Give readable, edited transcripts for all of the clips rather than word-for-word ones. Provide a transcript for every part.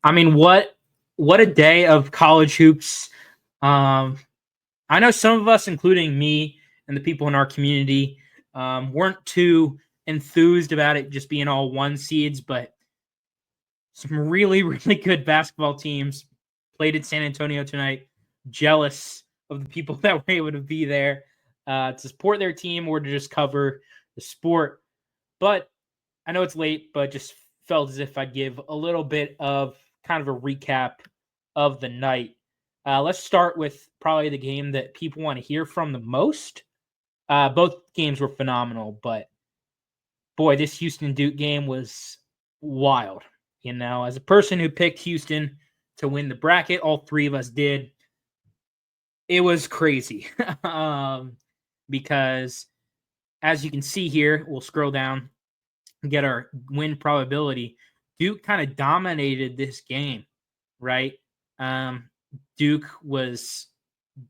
I mean, what a day of college hoops. Um, I know some of us, including me and the people in our community, weren't too enthused about it just being all one seeds, but some really, really good basketball teams played in San Antonio tonight. Jealous of the people that were able to be there to support their team or to just cover the sport. But I know it's late, but just felt as if I'd give a little bit of kind of a recap of the night. Let's start with probably the game that people want to hear from the most. Both games were phenomenal, but boy, this Houston Duke game was wild. You know, as a person who picked Houston to win the bracket, all three of us did. It was crazy because, as you can see here, we'll scroll down and get our win probability. Duke kind of dominated this game, right? Um, Duke was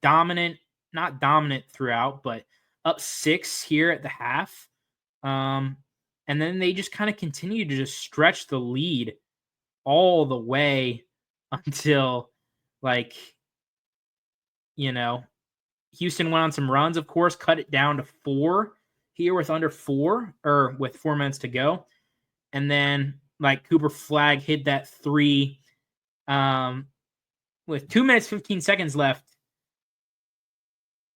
dominant, not dominant throughout, but up 6 here at the half. And then they just kind of continued to just stretch the lead all the way until, like, you know, Houston went on some runs, of course, cut it down to 4 here with under 4 or with 4 minutes to go. And then, like, Cooper Flag hit that 3 with 2 minutes, 15 seconds left.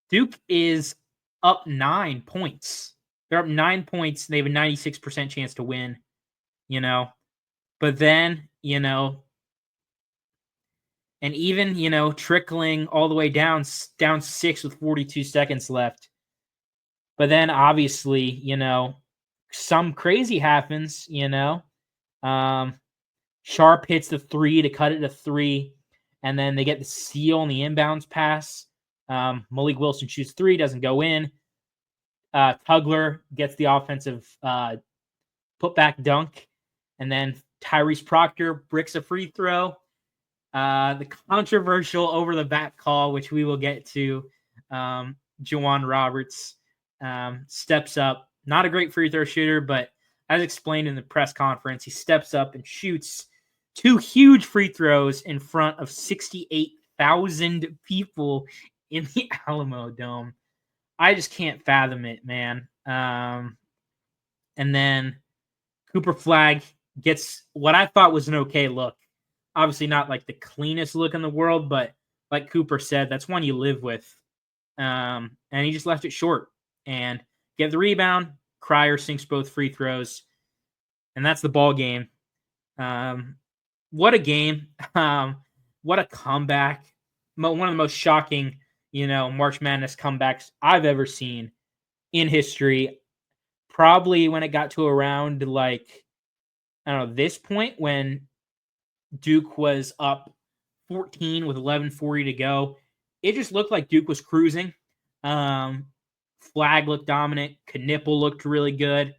Duke is up 9 points. They're up 9 points. They have a 96% chance to win, you know. But then, and even, trickling all the way down 6 with 42 seconds left. But then obviously, some crazy happens, Sharp hits the 3 to cut it to 3, and then they get the steal on the inbounds pass. Malik Wilson shoots 3, doesn't go in. Tugler gets the offensive putback dunk, and then Tyrese Proctor bricks a free throw. The controversial over the back call, which we will get to, Juwan Roberts steps up. Not a great free throw shooter, but as explained in the press conference, he steps up and shoots 2 huge free throws in front of 68,000 people in the Alamo Dome. I just can't fathom it, man. And then Cooper Flag gets what I thought was an okay look. Obviously not like the cleanest look in the world, but like Cooper said, that's one you live with. And he just left it short and get the rebound. Cryer sinks both free throws, and that's the ball game. What a game. What a comeback. One of the most shocking, March Madness comebacks I've ever seen in history. Probably when it got to around, like, I don't know, this point when Duke was up 14 with 11:40 to go. It just looked like Duke was cruising. Flag looked dominant. Knipple looked really good.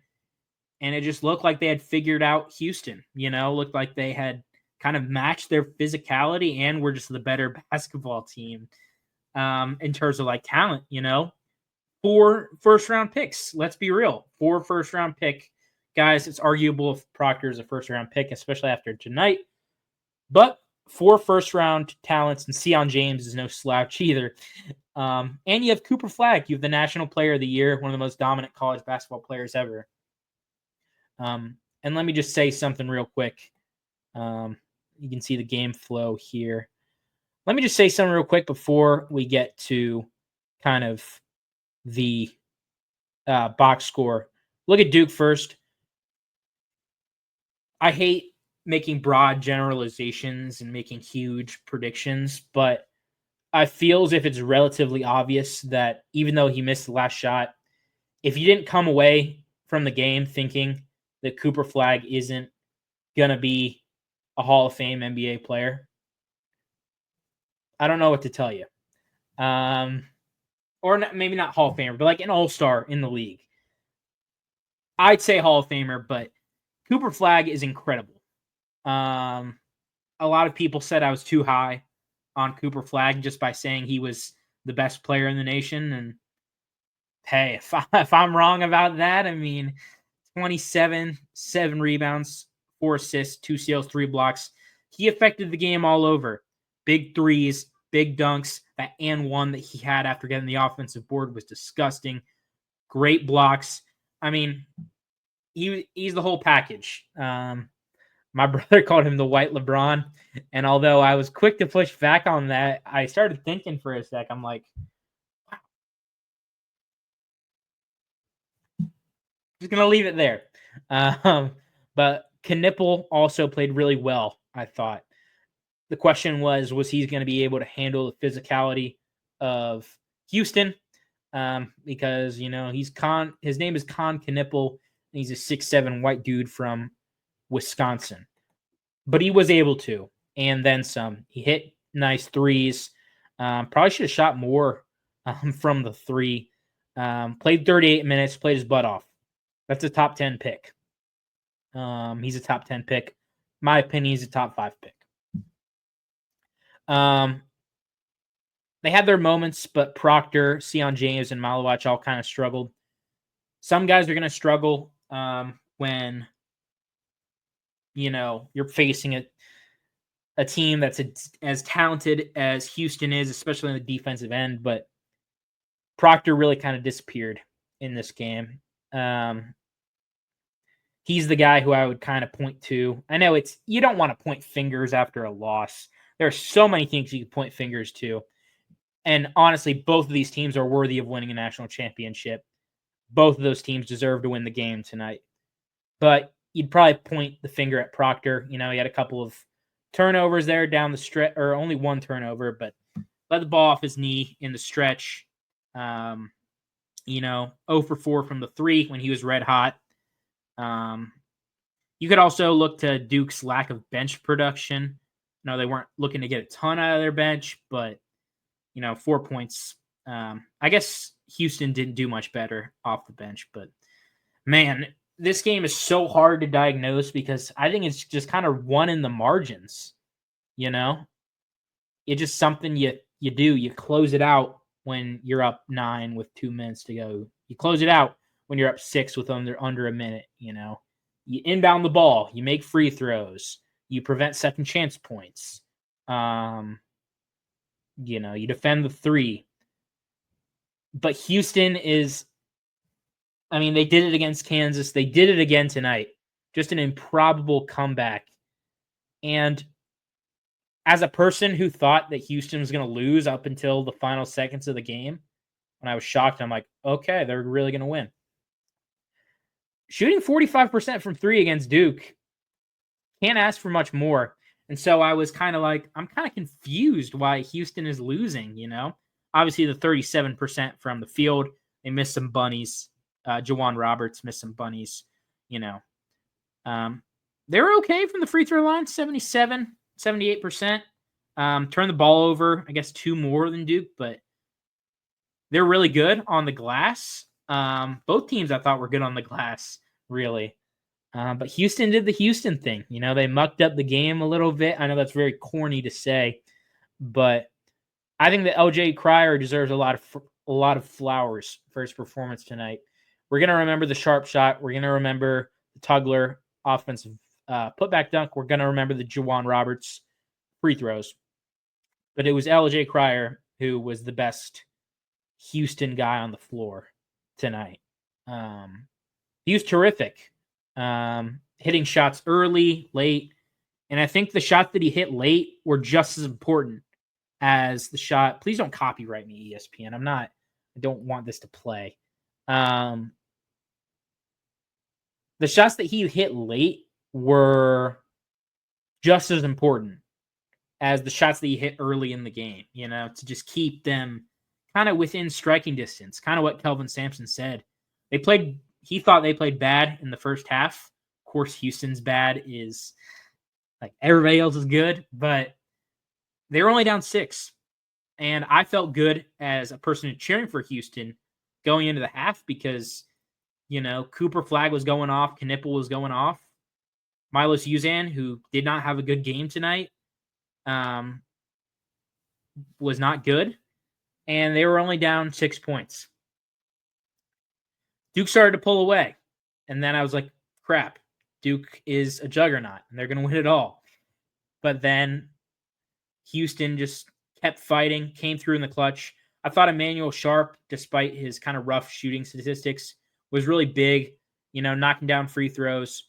And it just looked like they had figured out Houston. Looked like they had kind of matched their physicality and were just the better basketball team in terms of, like, talent, 4 first-round picks. Let's be real. 4 first-round pick guys. It's arguable if Proctor is a first-round pick, especially after tonight. But 4 first-round talents, and Sion James is no slouch either. And you have Cooper Flag. You have the National Player of the Year, one of the most dominant college basketball players ever. And let me just say something real quick. You can see the game flow here. Let me just say something real quick before we get to kind of the box score. Look at Duke first. I hate making broad generalizations and making huge predictions, but I feel as if it's relatively obvious that even though he missed the last shot, if you didn't come away from the game thinking that Cooper Flag isn't going to be a Hall of Fame NBA player, I don't know what to tell you. Or maybe not Hall of Famer, but like an all-star in the league. I'd say Hall of Famer, but Cooper Flag is incredible. A lot of people said I was too high on Cooper Flag just by saying he was the best player in the nation. And hey, if I'm wrong about that, I mean, 27, 7 rebounds, 4 assists, 2 steals, 3 blocks, he affected the game all over. Big threes, big dunks. That and one that he had after getting the offensive board was disgusting. Great blocks. I mean, he's the whole package. My brother called him the white LeBron. And although I was quick to push back on that, I started thinking for a sec. I'm like, wow. Just going to leave it there. But Knipple also played really well, I thought. The question was he going to be able to handle the physicality of Houston? Because, his name is Con Knipple, and he's a 6'7" white dude from Wisconsin. But he was able to, and then some. He hit nice threes. Probably should have shot more from the three. Played 38 minutes, played his butt off. That's a top 10 pick. He's a top 10 pick. My opinion, he's a top 5 pick. They had their moments, but Proctor, Sion James, and Malowach all kind of struggled. Some guys are going to struggle when you're facing a team that's as talented as Houston is, especially on the defensive end. But Proctor really kind of disappeared in this game. He's the guy who I would kind of point to. I know you don't want to point fingers after a loss. There are so many things you can point fingers to. And honestly, both of these teams are worthy of winning a national championship. Both of those teams deserve to win the game tonight. But you'd probably point the finger at Proctor. He had a couple of turnovers there down the stretch, or only one turnover, but let the ball off his knee in the stretch. 0 for 4 from the 3 when he was red hot. You could also look to Duke's lack of bench production. No, they weren't looking to get a ton out of their bench, but 4 points. I guess Houston didn't do much better off the bench, but man, this game is so hard to diagnose because I think it's just kind of won in the margins. It's just something you do. You close it out when you're up 9 with 2 minutes to go. You close it out when you're up 6 with under a minute. You inbound the ball. You make free throws. You prevent second chance points. You defend the 3. But Houston is, they did it against Kansas. They did it again tonight. Just an improbable comeback. And as a person who thought that Houston was going to lose up until the final seconds of the game, when I was shocked, I'm like, okay, they're really going to win. Shooting 45% from 3 against Duke, can't ask for much more. And so I was kind of like, I'm kind of confused why Houston is losing, Obviously, the 37% from the field, they missed some bunnies. Jawan Roberts missed some bunnies, They were okay from the free throw line, 77, 78%. Turned the ball over, I guess, 2 more than Duke, but they're really good on the glass. Both teams I thought were good on the glass, really. But Houston did the Houston thing. They mucked up the game a little bit. I know that's very corny to say, but I think that LJ Cryer deserves a lot of flowers for his performance tonight. We're going to remember the sharp shot. We're going to remember the Tugler offensive putback dunk. We're going to remember the Jawan Roberts free throws. But it was LJ Cryer who was the best Houston guy on the floor tonight. He was terrific. Hitting shots early, late. And I think the shots that he hit late were just as important as the shot. Please don't copyright me, ESPN. I don't want this to play. The shots that he hit late were just as important as the shots that he hit early in the game, to just keep them kind of within striking distance, kind of what Kelvin Sampson said. He thought they played bad in the first half. Of course, Houston's bad is like everybody else is good, but they were only down 6. And I felt good as a person cheering for Houston going into the half because, Cooper Flag was going off. Knipple was going off. Milos Uzan, who did not have a good game tonight, was not good. And they were only down 6 points. Duke started to pull away. And then I was like, crap, Duke is a juggernaut, and they're going to win it all. but then Houston just kept fighting, came through in the clutch. I thought Emmanuel Sharp, despite his kind of rough shooting statistics, was really big, knocking down free throws,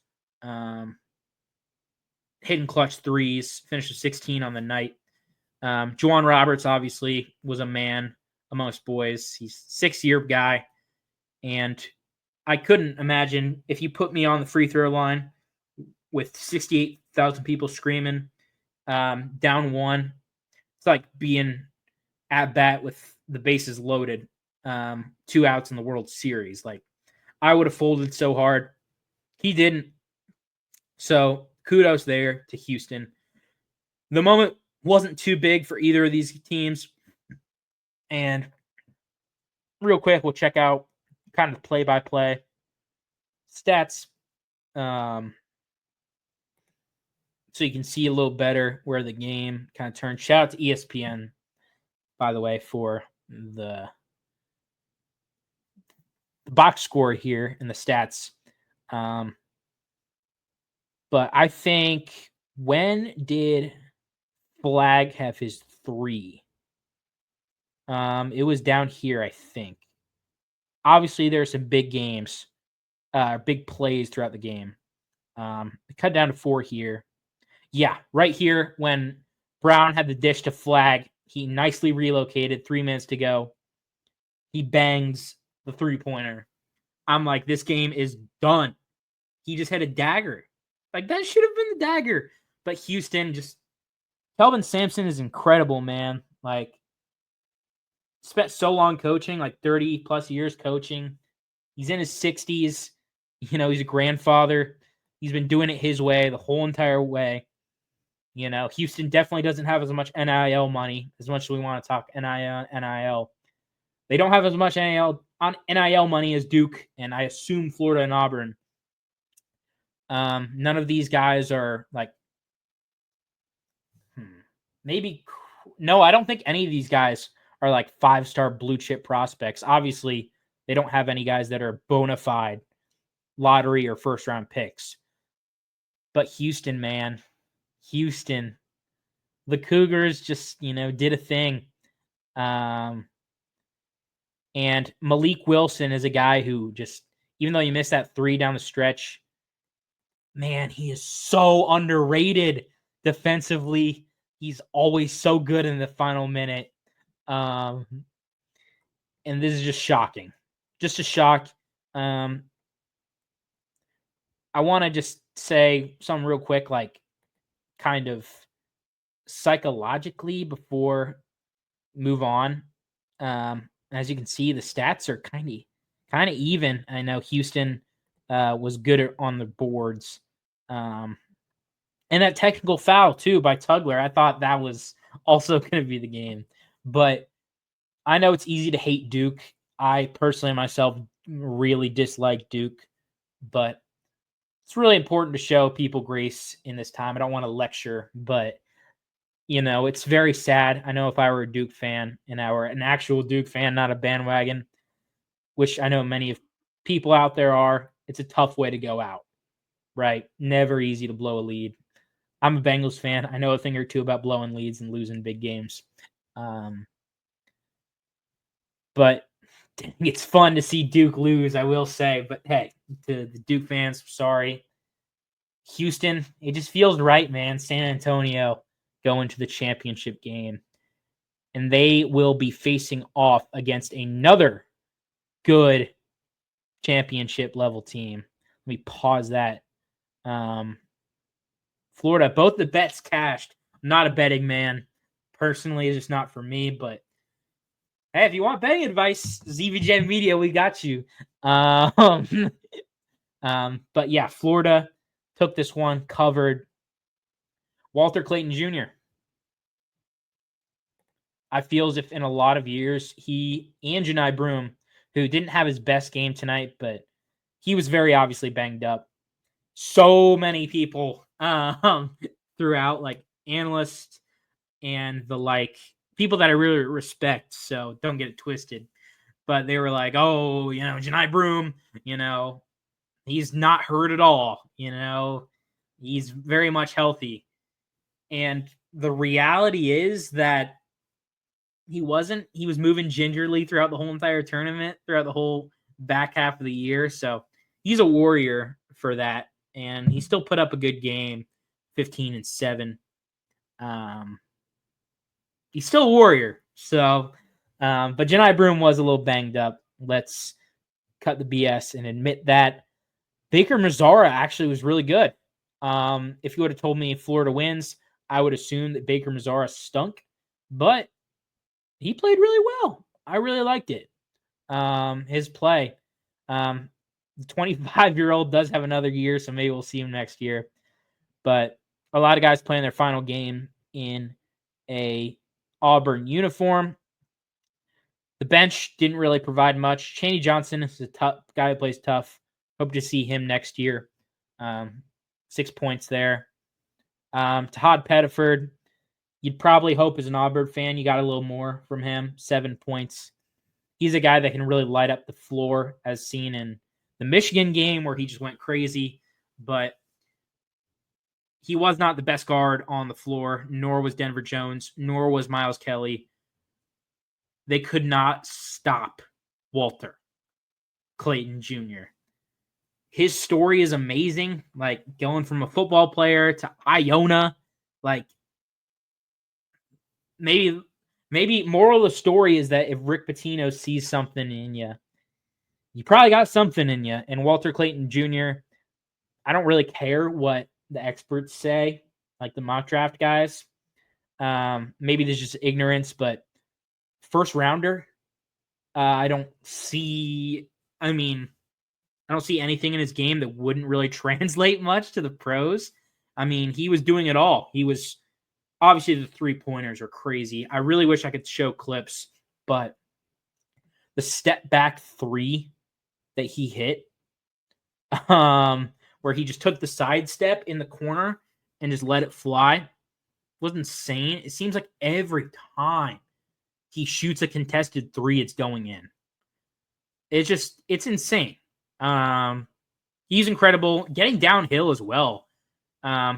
hitting clutch threes, finished with 16 on the night. Juwan Roberts obviously was a man amongst boys. He's a 6-year guy, and I couldn't imagine if you put me on the free throw line with 68,000 people screaming, down one. It's like being at bat with the bases loaded, 2 outs in the World Series. Like, I would have folded so hard. He didn't. So kudos there to Houston. The moment wasn't too big for either of these teams. And real quick, we'll check out kind of play-by-play stats. So you can see a little better where the game kind of turned. Shout out to ESPN, by the way, for the box score here and the stats. But I think, when did Flag have his 3? It was down here, I think. Obviously, there are some big games, big plays throughout the game. Cut down to 4 here. Yeah, right here when Brown had the dish to Flag, he nicely relocated, 3 minutes to go. He bangs the 3-pointer. I'm like, this game is done. He just had a dagger. Like, that should have been the dagger. But Houston just... Kelvin Sampson is incredible, man. Like, spent so long coaching, like 30-plus years coaching. He's in his 60s. He's a grandfather. He's been doing it his way the whole entire way. Houston definitely doesn't have as much NIL money, as much as we want to talk NIL. They don't have as much NIL money as Duke, and I assume Florida and Auburn. None of these guys are like, maybe, no, I don't think any of these guys are like 5-star blue chip prospects. Obviously, they don't have any guys that are bona fide lottery or first round picks. But Houston, man, Houston, the Cougars just, did a thing. And Malik Wilson is a guy who just, even though you missed that 3 down the stretch, man, he is so underrated defensively. He's always so good in the final minute. And this is just shocking. Just a shock. I want to just say something real quick, like kind of psychologically before move on. As you can see, the stats are kind of even. I know Houston was good on the boards. And that technical foul too by Tugler, I thought that was also going to be the game. But I know it's easy to hate Duke. I personally myself really dislike Duke, but it's really important to show people grace in this time. I don't want to lecture, but it's very sad. I know if I were a Duke fan and I were an actual Duke fan, not a bandwagon, which I know many of people out there are, it's a tough way to go out, right? Never easy to blow a lead. I'm a Bengals fan. I know a thing or two about blowing leads and losing big games. But it's fun to see Duke lose, I will say. But hey, to the Duke fans, sorry. Houston, it just feels right, man. San Antonio going to the championship game. And they will be facing off against another good championship level team. Let me pause that. Florida, both the bets cashed. I'm not a betting man. Personally, it's just not for me, but hey, if you want betting advice, ZVJ Media, we got you. But yeah, Florida took this one, covered. Walter Clayton Jr. I feel as if in a lot of years, he and Janai Broome, who didn't have his best game tonight, but he was very obviously banged up. So many people throughout, like analysts and the like, people that I really respect, so don't get it twisted. But they were like, oh, Janai Broome, he's not hurt at all. He's very much healthy. And the reality is that he was moving gingerly throughout the whole entire tournament, throughout the whole back half of the year. So he's a warrior for that. And he still put up a good game, 15-7. He's still a warrior. So, but Janai Broom was a little banged up. Let's cut the BS and admit that. Baker Mazzara actually was really good. If you would have told me Florida wins, I would assume that Baker Mazzara stunk, but he played really well. I really liked it. His play. The 25-year-old does have another year, so maybe we'll see him next year. But a lot of guys playing their final game in a Auburn uniform. The bench didn't really provide much. Chaney Johnson is a tough guy who plays tough. Hope to see him next year. 6 points there. Todd Pettiford, you'd probably hope as an Auburn fan you got a little more from him. 7 points. He's a guy that can really light up the floor, as seen in the Michigan game where he just went crazy. But he was not the best guard on the floor, nor was Denver Jones, nor was Miles Kelly. They could not stop Walter Clayton Jr. His story is amazing, like going from a football player to Iona. Like, maybe moral of the story is that if Rick Pitino sees something in you, you probably got something in you. And Walter Clayton Jr., I don't really care what the experts say, like the mock draft guys. Maybe there's just ignorance, but first rounder, I don't see anything in his game that wouldn't really translate much to the pros. I mean, he was doing it all. He was obviously, the 3-pointers are crazy. I really wish I could show clips, but the step back 3 that he hit, where he just took the side step in the corner and just let it fly, was insane. It seems like every time he shoots a contested 3, it's going in. It's insane. He's incredible. Getting downhill as well.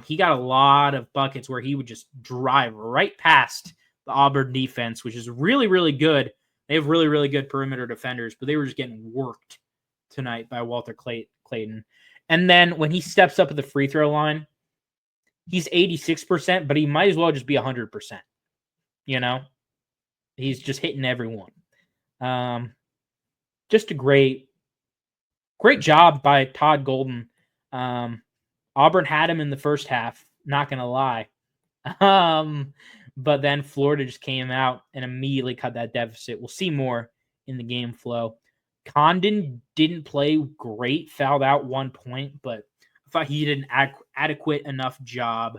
He got a lot of buckets where he would just drive right past the Auburn defense, which is really, really good. They have really, really good perimeter defenders, but they were just getting worked tonight by Walter Clayton. And then when he steps up at the free throw line, he's 86%, but he might as well just be 100%. You know? He's just hitting everyone. Just a great job by Todd Golden. Auburn had him in the first half, not going to lie. But then Florida just came out and immediately cut that deficit. We'll see more in the game flow. Condon didn't play great, fouled out 1 point, but I thought he did an adequate enough job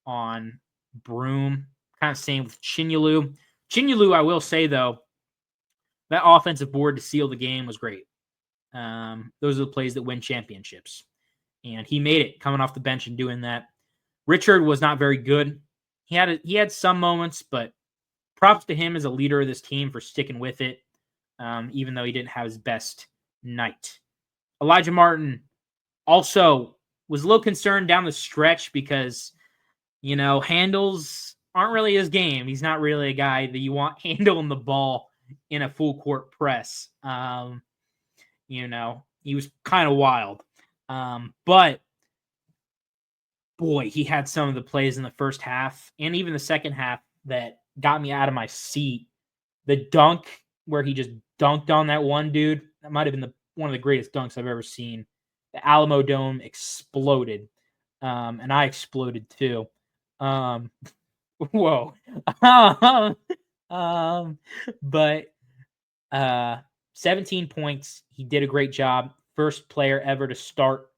on Broom. Kind of same with Chinyelu. Chinyelu, I will say, though, that offensive board to seal the game was great. Those are the plays that win championships. And he made it coming off the bench and doing that. Richard was not very good. He had some moments, but props to him as a leader of this team for sticking with it, even though he didn't have his best night. Elijah Martin also was a little concerned down the stretch because, handles aren't really his game. He's not really a guy that you want handling the ball in a full court press. He was kind of wild. But boy, he had some of the plays in the first half and even the second half that got me out of my seat. The dunk where he just dunked on that one dude, that might have been one of the greatest dunks I've ever seen. The Alamo Dome exploded. And I exploded too. Whoa. But 17 points. He did a great job. First player ever to start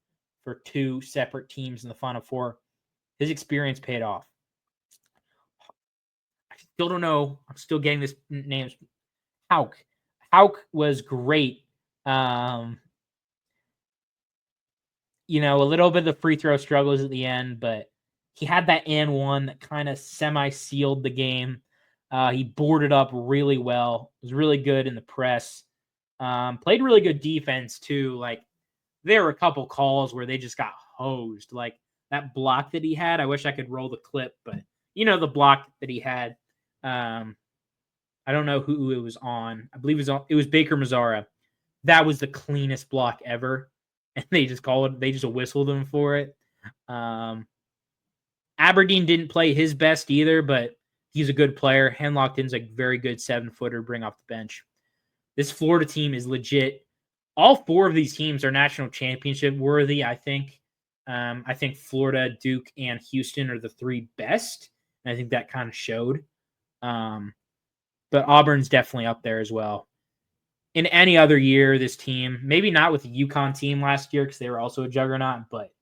for 2 separate teams in the Final Four. His experience paid off. I still don't know. I'm still getting this names. Hauk was great. A little bit of the free throw struggles at the end, but he had that and one that kind of semi-sealed the game. He boarded up really well. Was really good in the press. Played really good defense too. Like, there were a couple calls where they just got hosed. Like, that block that he had. I wish I could roll the clip, but the block that he had. I don't know who it was on. I believe it was Baker Mazzara. That was the cleanest block ever, and they just whistled him for it. Aberdeen didn't play his best either, but he's a good player. Henlockton's a very good 7-footer, bring off the bench. This Florida team is legit. All 4 of these teams are national championship worthy, I think. I think Florida, Duke, and Houston are the 3 best, and I think that kind of showed. But Auburn's definitely up there as well. In any other year, this team, maybe not with the UConn team last year because they were also a juggernaut, but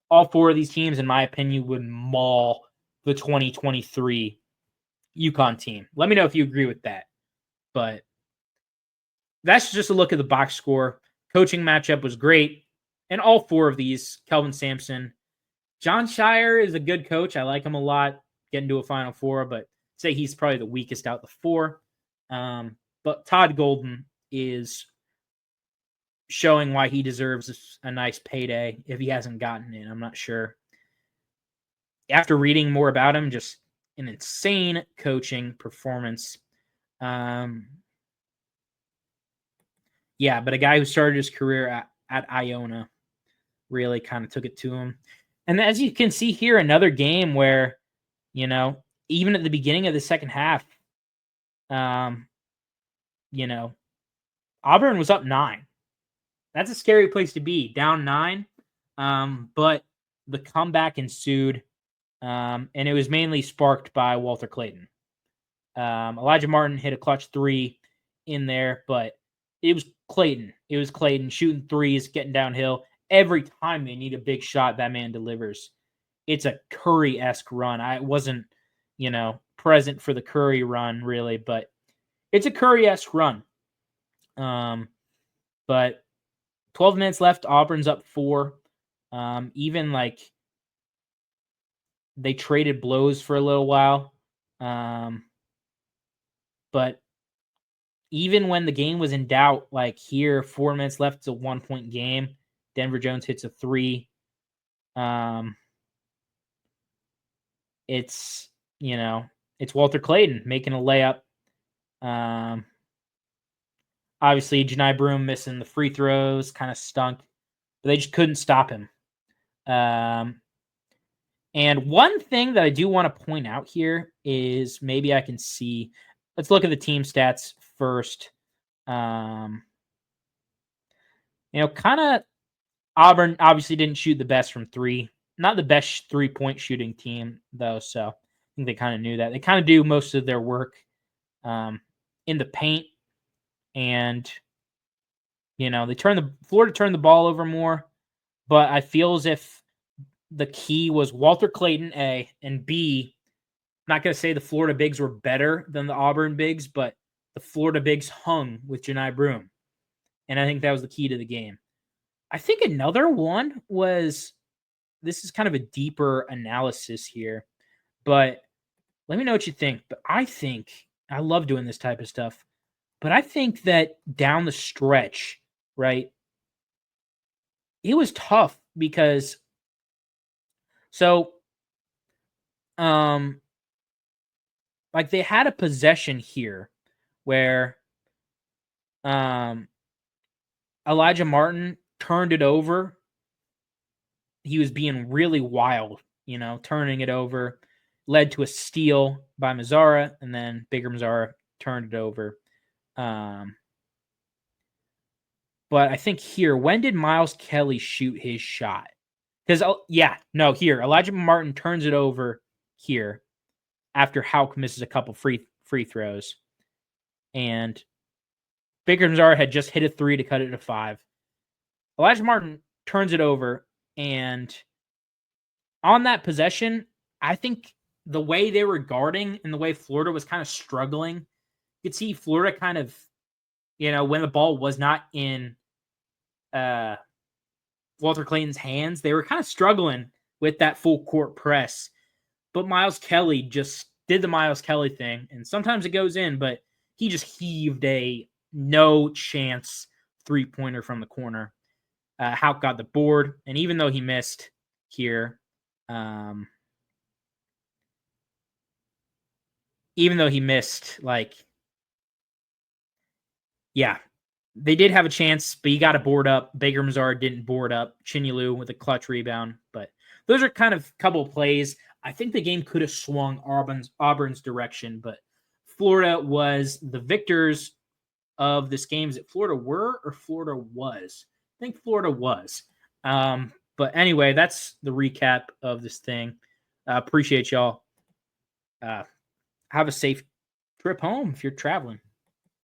all 4 of these teams, in my opinion, would maul the 2023 UConn team. Let me know if you agree with that. But that's just a look at the box score. Coaching matchup was great. And all 4 of these, Kelvin Sampson. John Shire is a good coach. I like him a lot. Getting to a Final Four, but say he's probably the weakest out the 4. But Todd Golden is showing why he deserves a nice payday if he hasn't gotten it. I'm not sure. After reading more about him, just an insane coaching performance. Yeah, but a guy who started his career at Iona really kind of took it to him. And as you can see here, another game where, even at the beginning of the second half, Auburn was up 9. That's a scary place to be, down 9. But the comeback ensued, and it was mainly sparked by Walter Clayton. Elijah Martin hit a clutch 3 in there, but it was Clayton. It was Clayton shooting threes, getting downhill. Every time they need a big shot, that man delivers. It's a Curry-esque run. I wasn't, present for the Curry run, really, but it's a Curry-esque run. But 12 minutes left, Auburn's up 4. Even like they traded blows for a little while. But even when the game was in doubt, like here, 4 minutes left, it's a 1-point game. Denver Jones hits a 3. It's Walter Clayton making a layup. Obviously, Janai Broome missing the free throws kind of stunk, but they just couldn't stop him. And one thing that I do want to point out here is maybe I can see. Let's look at the team stats first. Kind of Auburn obviously didn't shoot the best from 3. Not the best 3-point shooting team, though, so I think they kind of knew that. They kind of do most of their work in the paint, and, Florida turned the ball over more, but I feel as if the key was Walter Clayton, A, and B, I'm not going to say the Florida bigs were better than the Auburn bigs, but the Florida bigs hung with Janai Broome, and I think that was the key to the game. I think another one was, this is kind of a deeper analysis here, but let me know what you think. But I love doing this type of stuff, but I think that down the stretch, right, it was tough because, like they had a possession here where Elijah Martin turned it over. He was being really wild, turning it over, led to a steal by Mazzara, and then Baker Mazzara turned it over. But I think here, when did Miles Kelly shoot his shot? Because, here, Elijah Martin turns it over here after Houck misses a couple free throws. And Baker Mazzara had just hit a 3 to cut it to 5. Elijah Martin turns it over, and on that possession, I think the way they were guarding and the way Florida was kind of struggling, you could see Florida kind of, when the ball was not in Walter Clayton's hands, they were kind of struggling with that full court press. But Miles Kelly just did the Miles Kelly thing, and sometimes it goes in, but he just heaved a no chance 3-pointer from the corner. Houck got the board, and even though he missed, here. Even though he missed, they did have a chance, but he got a board up. Baker Mazar didn't board up. Chinyelu with a clutch rebound. But those are kind of a couple of plays. I think the game could have swung Auburn's direction, but Florida was the victors of this game. Is it Florida were or Florida was? I think Florida was. But anyway, that's the recap of this thing. Appreciate y'all. Have a safe trip home if you're traveling.